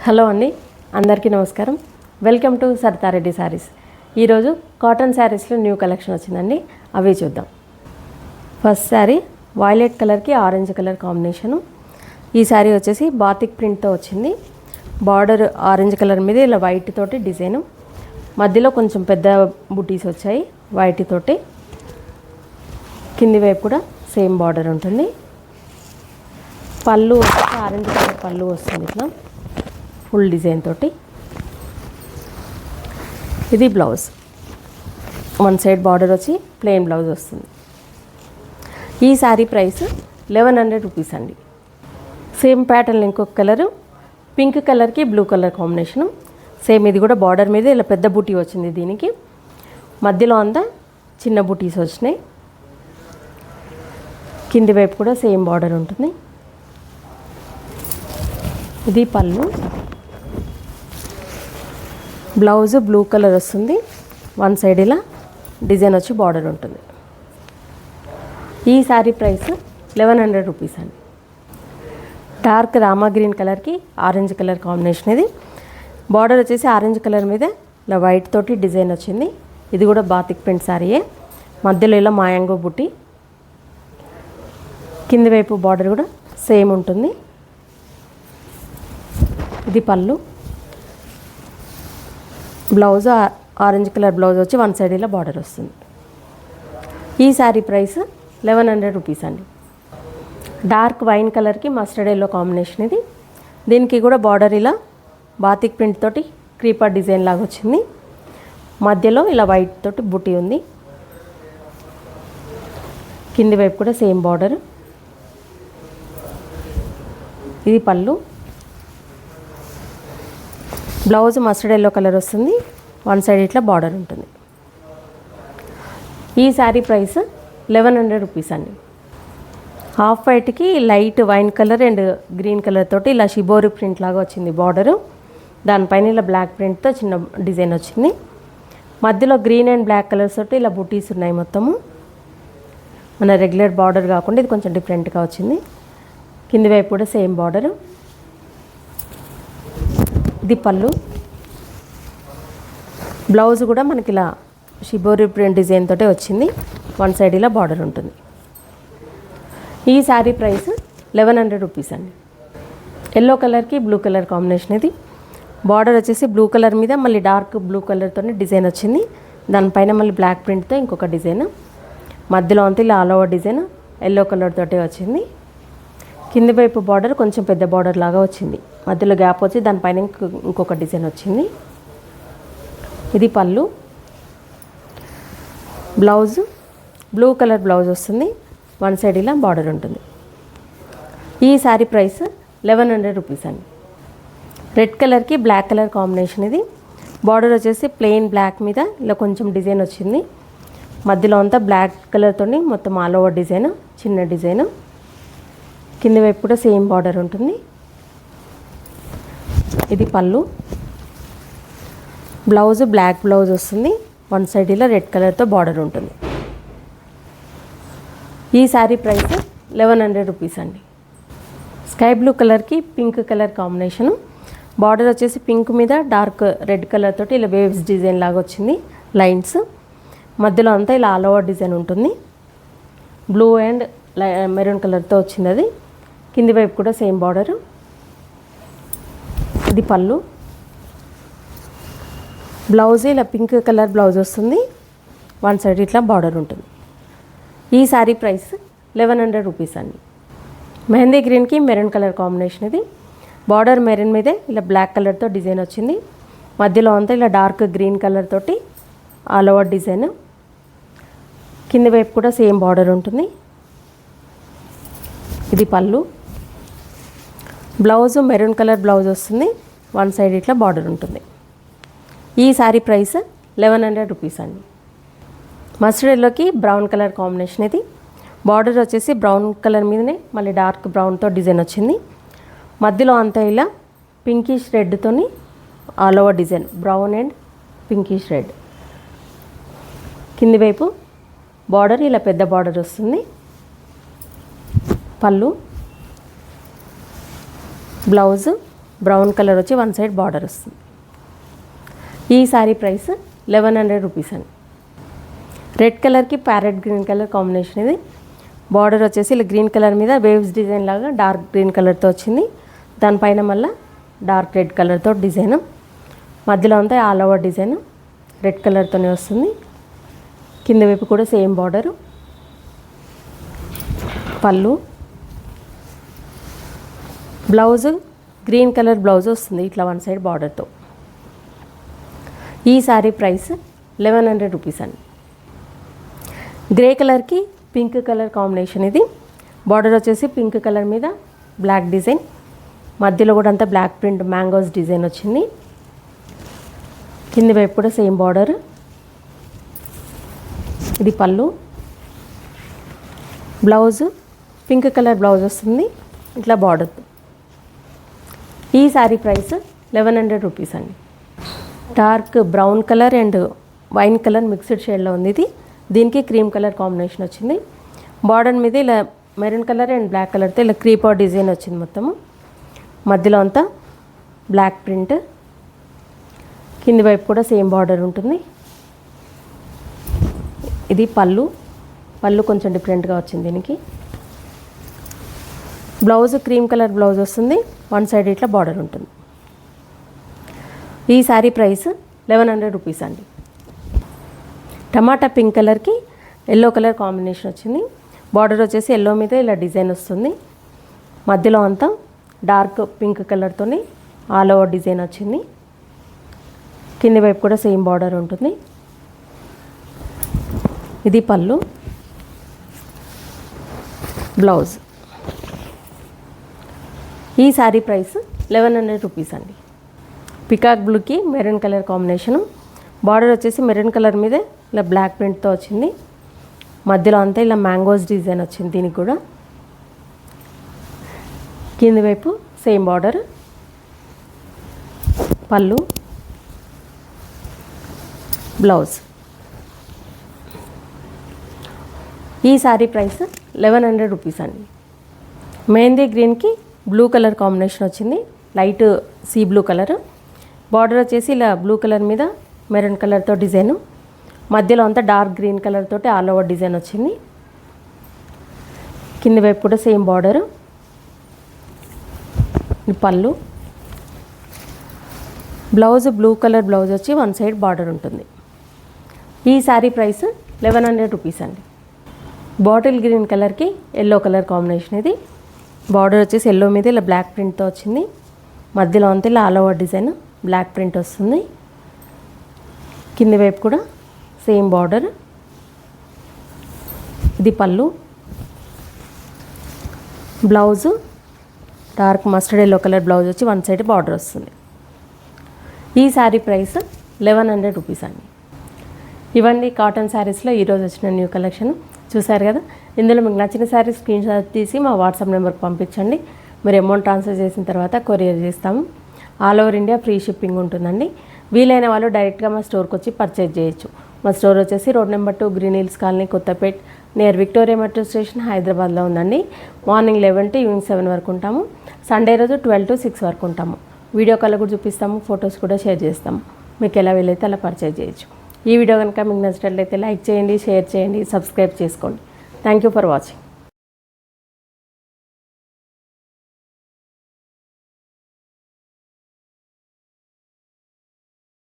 Hello అండి, అందరికీ నమస్కారం. Welcome to Saritha Reddy saris. ఈరోజు కాటన్ శారీస్లో న్యూ కలెక్షన్ వచ్చిందండి, అవి చూద్దాం. ఫస్ట్ శారీ వైలెట్ కలర్కి ఆరెంజ్ కలర్ కాంబినేషను. ఈ శారీ వచ్చేసి బాతిక్ ప్రింట్తో వచ్చింది. బార్డర్ ఆరెంజ్ కలర్ మీద ఇలా వైట్ తోటి డిజైను, మధ్యలో కొంచెం పెద్ద బుటీస్ వచ్చాయి వైట్ తోటి. కింది వైపు కూడా సేమ్ బార్డర్ ఉంటుంది. పళ్ళు ఆరెంజ్ కలర్ పళ్ళు వస్తుంది, ఇట్లా ఫుల్ డిజైన్ తోటి. ఇది బ్లౌజ్, వన్ సైడ్ బార్డర్ వచ్చి ప్లెయిన్ బ్లౌజ్ వస్తుంది. ఈ శారీ ప్రైస్ 1100 రూపీస్ అండి. సేమ్ ప్యాటర్న్ ఇంకొక కలరు పింక్ కలర్కి బ్లూ కలర్ కాంబినేషను. సేమ్ ఇది కూడా బార్డర్ మీద ఇలా పెద్ద బూటీ వచ్చింది, దీనికి మధ్యలో అంతా చిన్న బూటీస్ వచ్చినాయి. కింది వైపు కూడా సేమ్ బార్డర్ ఉంటుంది. ఇది పళ్ళు, బ్లౌజ్ బ్లూ కలర్ వస్తుంది. వన్ సైడ్ ఇలా డిజైన్ వచ్చి బార్డర్ ఉంటుంది. ఈ శారీ ప్రైస్ 1100 రూపీస్ అండి. డార్క్ రామా గ్రీన్ కలర్కి ఆరెంజ్ కలర్ కాంబినేషన్. ఇది బార్డర్ వచ్చేసి ఆరెంజ్ కలర్ మీద ఇలా వైట్ తోటి డిజైన్ వచ్చింది. ఇది కూడా బాతిక్ ప్రింట్ శారీయే, మధ్యలో ఇలా మాయాంగో బుట్టి. కింది వైపు బార్డర్ కూడా సేమ్ ఉంటుంది. ఇది పళ్ళు, బ్లౌజ్ ఆరెంజ్ కలర్ బ్లౌజ్ వచ్చి వన్ సైడ్ ఇలా బార్డర్ వస్తుంది. ఈ శారీ ప్రైస్ 1100 రూపీస్ అండి. డార్క్ వైన్ కలర్కి మస్టర్డ్ ఎల్లో కాంబినేషన్. ఇది దీనికి కూడా బార్డర్ ఇలా బాతిక్ ప్రింట్ తోటి క్రీపర్ డిజైన్ లాగా వచ్చింది. మధ్యలో ఇలా వైట్ తోటి బుటీ ఉంది. కింది వైపు కూడా సేమ్ బార్డర్. ఇది పళ్ళు, బ్లౌజ్ మస్టర్డ్ ఎల్లో కలర్ వస్తుంది. వన్ సైడ్ ఇట్లా బార్డర్ ఉంటుంది. ఈ శారీ ప్రైస్ 1100 రూపీస్ అండి. హాఫ్ వైట్కి light wine colour and green colour తోటి ఇలా షిబోరి ప్రింట్ లాగా వచ్చింది బార్డరు. దానిపైన ఇలా బ్లాక్ ప్రింట్తో చిన్న డిజైన్ వచ్చింది. మధ్యలో గ్రీన్ అండ్ బ్లాక్ కలర్స్ తోటి ఇలా బుటీస్ ఉన్నాయి. మొత్తము మన రెగ్యులర్ బార్డర్ కాకుండా ఇది కొంచెం డిఫరెంట్గా వచ్చింది. కింది వైపు కూడా సేమ్ బార్డరు. ఇది పళ్ళు, బ్లౌజ్ కూడా మనకి ఇలా షిబోరి ప్రింట్ డిజైన్ తోటే వచ్చింది. వన్ సైడ్ ఇలా బార్డర్ ఉంటుంది. ఈ శారీ ప్రైస్ 1100 రూపీస్ అండి. ఎల్లో కలర్కి బ్లూ కలర్ కాంబినేషన్. ఇది బార్డర్ వచ్చేసి బ్లూ కలర్ మీద మళ్ళీ డార్క్ బ్లూ కలర్తో డిజైన్ వచ్చింది. దానిపైన మళ్ళీ బ్లాక్ ప్రింట్తో ఇంకొక డిజైన్, మధ్యలో అంతా ఇలా all over design yellow colour తోటే వచ్చింది. కింది వైపు బార్డర్ కొంచెం పెద్ద బార్డర్ లాగా వచ్చింది. మధ్యలో గ్యాప్ వచ్చి దానిపైన ఇంకొక డిజైన్ వచ్చింది. ఇది పళ్ళు, బ్లౌజ్ బ్లూ కలర్ బ్లౌజ్ వస్తుంది. వన్ సైడ్ ఇలా బార్డర్ ఉంటుంది. ఈ శారీ ప్రైస్ 1100 రూపీస్ అండి. రెడ్ కలర్కి బ్లాక్ కలర్ కాంబినేషన్. ఇది బార్డర్ వచ్చేసి ప్లెయిన్ బ్లాక్ మీద ఇలా కొంచెం డిజైన్ వచ్చింది. మధ్యలో అంతా బ్లాక్ కలర్తో మొత్తం ఆల్ ఓవర్ డిజైన్, చిన్న డిజైన్. కింది వైపు కూడా సేమ్ బార్డర్ ఉంటుంది. ఇది పళ్ళు, బ్లౌజ్ బ్లాక్ బ్లౌజ్ వస్తుంది. వన్ సైడ్ ఇలా రెడ్ కలర్తో బార్డర్ ఉంటుంది. ఈ శారీ ప్రైస్ 1100 రూపీస్ అండి. స్కై బ్లూ కలర్కి పింక్ కలర్ కాంబినేషను. బార్డర్ వచ్చేసి పింక్ మీద డార్క్ రెడ్ కలర్ తోటి ఇలా వేవ్స్ డిజైన్ లాగా వచ్చింది, లైన్స్. మధ్యలో అంతా ఇలా ఆల్ ఓవర్ డిజైన్ ఉంటుంది. బ్లూ అండ్ మెరూన్ కలర్తో వచ్చింది అది. కింది వైపు కూడా సేమ్ బార్డరు. ఇది పళ్ళు, బ్లౌజ్ ఇలా పింక్ కలర్ బ్లౌజ్ వస్తుంది. వన్ సైడ్ ఇట్లా బార్డర్ ఉంటుంది. ఈ శారీ ప్రైస్ 1100 రూపీస్ అండి. మెహందీ గ్రీన్కి మెరూన్ కలర్ కాంబినేషన్. ఇది బార్డర్ మెరూన్ మీదే ఇలా బ్లాక్ కలర్తో డిజైన్ వచ్చింది. మధ్యలో అంతా ఇలా డార్క్ గ్రీన్ కలర్ తోటి ఆల్ ఓవర్ డిజైన్. కింది వైపు కూడా సేమ్ బార్డర్ ఉంటుంది. ఇది పళ్ళు, బ్లౌజ్ మెరూన్ కలర్ బ్లౌజ్ వస్తుంది. వన్ సైడ్ ఇట్లా బార్డర్ ఉంటుంది. ఈ శారీ ప్రైస్ 1100 రూపీస్ అండి. మస్టర్డ్ ఎల్లోకి బ్రౌన్ కలర్ కాంబినేషన్. ఇది బార్డర్ వచ్చేసి బ్రౌన్ కలర్ మీదనే మళ్ళీ డార్క్ బ్రౌన్తో డిజైన్ వచ్చింది. మధ్యలో అంతా ఇలా పింకిష్ రెడ్తోని all over design, brown and pinkish red. కింది వైపు బార్డర్ ఇలా పెద్ద బార్డర్ వస్తుంది. పళ్ళు, బ్లౌజ్ బ్రౌన్ కలర్ వచ్చి వన్ సైడ్ బార్డర్ వస్తుంది. ఈ శారీ ప్రైస్ 1100 రూపీస్ అండి. రెడ్ కలర్కి ప్యారెట్ గ్రీన్ కలర్ కాంబినేషన్ ఇది. బార్డర్ వచ్చేసి ఇలా గ్రీన్ కలర్ మీద వేవ్స్ డిజైన్ లాగా డార్క్ గ్రీన్ కలర్తో వచ్చింది. దానిపైన మళ్ళీ డార్క్ రెడ్ కలర్తో డిజైన్, మధ్యలో అంతా ఆల్ ఓవర్ డిజైన్ రెడ్ కలర్తోనే వస్తుంది. కింద వైపు కూడా సేమ్ బార్డరు. పళ్ళు, బ్లౌజ్ గ్రీన్ కలర్ బ్లౌజ్ వస్తుంది ఇట్లా వన్ సైడ్ బార్డర్తో. ఈ శారీ ప్రైస్ 1100 రూపీస్ అండి. గ్రే కలర్కి పింక్ కలర్ కాంబినేషన్ ఇది. బార్డర్ వచ్చేసి పింక్ కలర్ మీద బ్లాక్ డిజైన్, మధ్యలో కూడా అంతా బ్లాక్ ప్రింట్ మ్యాంగోస్ డిజైన్ వచ్చింది. కింది వైపు కూడా సేమ్ బార్డర్. ఇది పళ్ళు, బ్లౌజ్ పింక్ కలర్ బ్లౌజ్ వస్తుంది ఇట్లా బార్డర్. ఈ శారీ ప్రైస్ 1100 రూపీస్ అండి. Dark brown colour and wine colour mixed షేడ్లో ఉంది ఇది. దీనికి క్రీమ్ కలర్ కాంబినేషన్ వచ్చింది. బార్డర్ మీద ఇలా మెరూన్ కలర్ అండ్ బ్లాక్ కలర్తో ఇలా క్రీపర్ డిజైన్ వచ్చింది మొత్తము. మధ్యలో అంతా బ్లాక్ ప్రింట్, కింది వైపు కూడా సేమ్ బార్డర్ ఉంటుంది. ఇది పళ్ళు, పళ్ళు కొంచెం డిఫరెంట్గా వచ్చింది దీనికి. బ్లౌజ్ క్రీమ్ కలర్ బ్లౌజ్ వస్తుంది, వన్ సైడ్ ఇట్లా బార్డర్ ఉంటుంది. ఈ శారీ ప్రైస్ 1100 రూపీస్ అండి. టమాటా పింక్ కలర్కి ఎల్లో కలర్ కాంబినేషన్ వచ్చింది. బార్డర్ వచ్చేసి ఎల్లో మీద ఇలా డిజైన్ వస్తుంది. మధ్యలో అంతా డార్క్ పింక్ కలర్తో ఆల్ ఓవర్ డిజైన్ వచ్చింది. కింది వైపు కూడా సేమ్ బార్డర్ ఉంటుంది. ఇది పళ్ళు, బ్లౌజ్. ఈ శారీ ప్రైస్ 1100 రూపీస్ అండి. పికాక్ బ్లూకి మెరూన్ కలర్ కాంబినేషను. బార్డర్ వచ్చేసి మెరూన్ కలర్ మీద ఇలా బ్లాక్ ప్రింట్తో వచ్చింది. మధ్యలో అంతా ఇలా మ్యాంగోస్ డిజైన్ వచ్చింది దీనికి కూడా. కింది వైపు సేమ్ బార్డర్, పళ్ళు, బ్లౌజ్. ఈ శారీ ప్రైస్ 1100 రూపీస్ అండి. మెహందీ గ్రీన్కి బ్లూ కలర్ కాంబినేషన్ వచ్చింది, light sea blue colour. Border వచ్చేసి ఇలా బ్లూ కలర్ మీద మెరూన్ కలర్తో డిజైను, మధ్యలో అంతా డార్క్ గ్రీన్ కలర్ తోటి ఆల్ ఓవర్ డిజైన్ వచ్చింది. కింది వైపు కూడా సేమ్ బార్డరు. పళ్ళు, బ్లౌజ్ బ్లూ కలర్ బ్లౌజ్ వచ్చి వన్ సైడ్ బార్డర్ ఉంటుంది. ఈ శారీ ప్రైస్ 1100 రూపీస్ అండి. బాటిల్ గ్రీన్ కలర్కి ఎల్లో కలర్ కాంబినేషన్ ఇది. బార్డర్ వచ్చేసి ఎల్లో మీద ఇలా బ్లాక్ ప్రింట్తో వచ్చింది. మధ్యలో అంతా ఇలా all over design block print వస్తుంది. కింది వైపు కూడా సేమ్ బార్డర్. ఇది పళ్ళు, blouse dark mustard yellow colour blouse వచ్చి వన్ సైడ్ బార్డర్ వస్తుంది. ఈ శారీ ప్రైస్ 1100 రూపీస్ అండి. ఇవన్నీ కాటన్ శారీస్లో ఈరోజు వచ్చిన న్యూ కలెక్షన్ చూసారు కదా. ఇందులో మీకు నచ్చిన శారీ స్క్రీన్ షాట్ తీసి మా వాట్సాప్ నెంబర్కి పంపించండి. మీరు అమౌంట్ ట్రాన్స్ఫర్ చేసిన తర్వాత కొరియర్ చేస్తాము. All over India free shipping ఉంటుందండి. వీలైన వాళ్ళు డైరెక్ట్గా మా స్టోర్కి వచ్చి పర్చేజ్ చేయొచ్చు. మా స్టోర్ వచ్చేసి road number 2 green hills colony, Kothapet, near Victoria metro station, హైదరాబాద్లో ఉందండి. మార్నింగ్ 11 to ఈవినింగ్ 7 వరకు ఉంటాము. సండే రోజు 12 to 6 వరకు ఉంటాము. వీడియో కాల్ కూడా చూపిస్తాము, ఫొటోస్ కూడా షేర్ చేస్తాము. మీకు ఎలా వీలైతే అలా పర్చేజ్ చేయొచ్చు. ఈ వీడియో కనుక మీకు నచ్చినట్లయితే లైక్ చేయండి, షేర్ చేయండి, సబ్స్క్రైబ్ చేసుకోండి. Thank you for watching.